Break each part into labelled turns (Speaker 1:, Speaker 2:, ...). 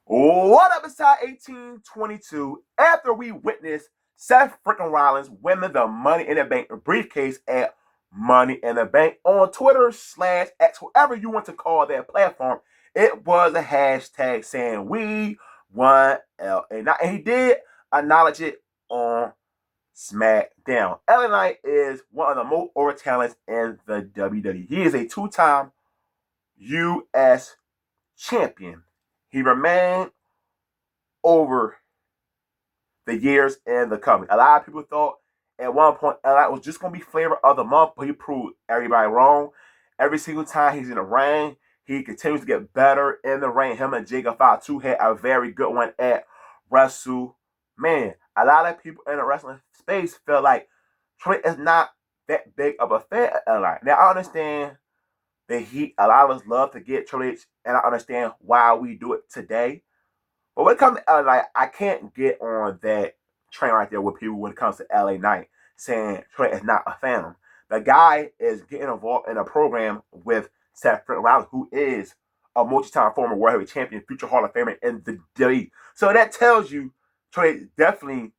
Speaker 1: What up, inside 1822? After we witnessed Seth freaking Rollins winning the Money in the Bank briefcase at Money in the Bank on Twitter / X, whatever you want to call that platform, it was a hashtag saying we won LA Knight, and he did acknowledge it on SmackDown. LA Knight is one of the most over talents in the WWE. He is a two-time U.S. champion. He remained over the years in the company. A lot of people thought at one point LA was just going to be flavor of the month, but he proved everybody wrong. Every single time he's in the ring, he continues to get better in the ring. Him and Jacob Fatu had a very good one at WrestleMania. A lot of people in the wrestling space feel like Trey is not that big of a fan of LA. Now, I understand that a lot of us love to get Triple H, and I understand why we do it today. But when it comes to LA Knight, I can't get on that train right there with people when it comes to LA Knight saying Trey is not a fan. The guy is getting involved in a program with Seth Rollins, who is a multi-time former World Heavyweight Champion, future Hall of Famer in the WWE. So that tells you Trey definitely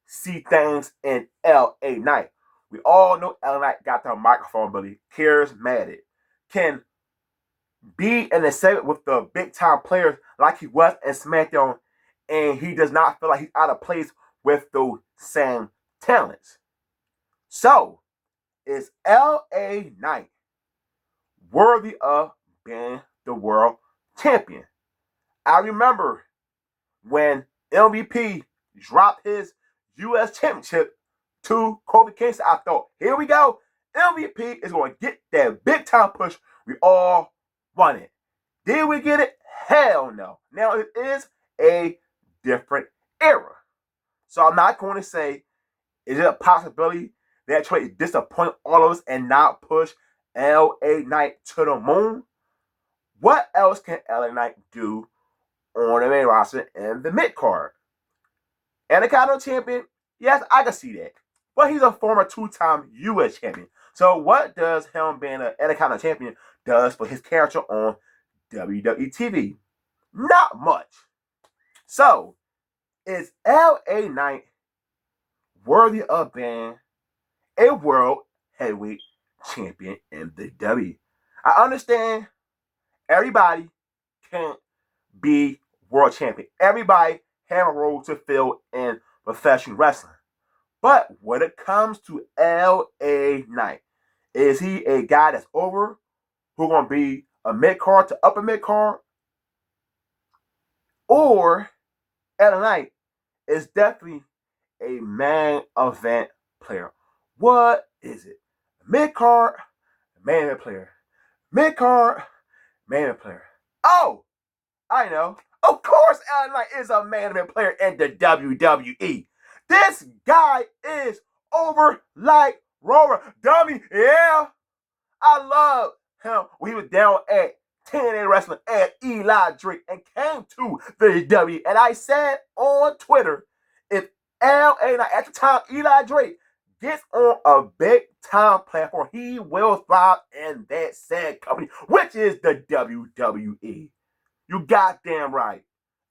Speaker 1: see things in LA Knight. We all know LA Knight got the microphone ability, charismatic, can be in the segment with the big time players like he was in SmackDown, and he does not feel like he's out of place with those same talents. So, is LA Knight worthy of being the world champion? I remember when MVP dropped his U.S. championship to Kofi Kingston. I thought, here we go. MVP is going to get that big time push we all wanted. Did we get it? Hell no. Now it is a different era. So I'm not going to say, is it a possibility that Trey disappoint all of us and not push LA Knight to the moon? What else can LA Knight do on the main roster and the mid card? Intercontinental champion? Yes, I can see that. But he's a former two-time U.S. champion. So what does him being an Intercontinental champion does for his character on WWE TV? Not much. So, is LA Knight worthy of being a world heavyweight champion in the W? I understand everybody can't be world champion. Everybody have a role to fill in professional wrestling. But when it comes to LA Knight, is he a guy that's over who's going to be a mid card to upper mid card? Or LA Knight is definitely a main event player. What is it? Mid card, main event player. Mid card, main event player. Oh, I know. Of course, LA Knight is a main event player in the WWE. This guy is over like Rover. Dummy, yeah. I love him when he was down at TNA Wrestling at Eli Drake and came to the W. And I said on Twitter, if LA Knight, at the time, Eli Drake gets on a big time platform, he will thrive in that said company, which is the WWE. You goddamn right.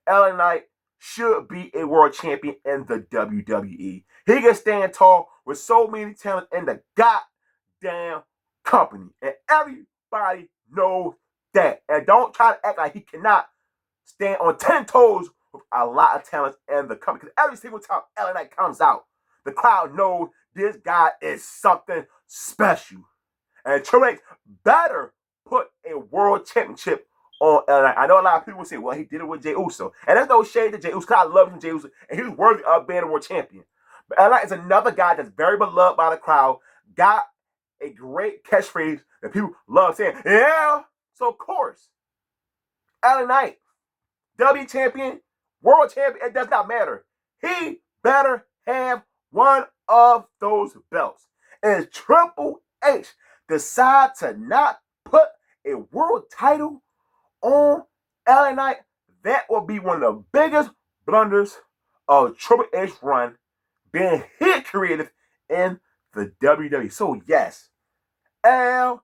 Speaker 1: LA Knight should be a world champion in the WWE. He can stand tall with so many talents in the goddamn company. And everybody knows that. And don't try to act like he cannot stand on 10 toes with a lot of talents in the company. Because every single time LA Knight comes out, the crowd knows this guy is something special. And Triple H better put a world championship on LA Knight. I know a lot of people say, well, he did it with Jey Uso. And there's no shade to Jey Uso, because I love him, Jey Uso, and he's worthy of being a world champion. But LA Knight is another guy that's very beloved by the crowd, got a great catchphrase that people love saying, yeah. So, of course, LA Knight, W champion, world champion, it does not matter. He better have one of those belts. And Triple H decide to not put a world title on LA Knight, that will be one of the biggest blunders of Triple H run, being hit creative in the WWE. So yes, LA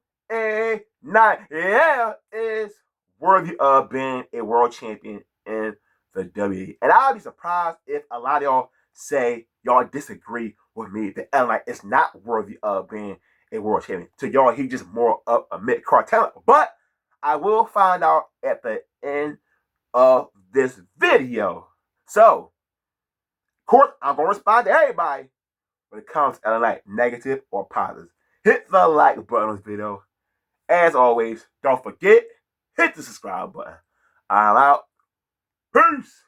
Speaker 1: Knight, yeah, is worthy of being a world champion in WWE. And I'll be surprised if a lot of y'all say y'all disagree with me that LA Knight is not worthy of being a world champion. To y'all, he's just more of a mid-card talent. But I will find out at the end of this video. So, of course, I'm going to respond to everybody when it comes to LA Knight, negative or positive. Hit the like button on this video. As always, don't forget, hit the subscribe button. I'm out. Peace.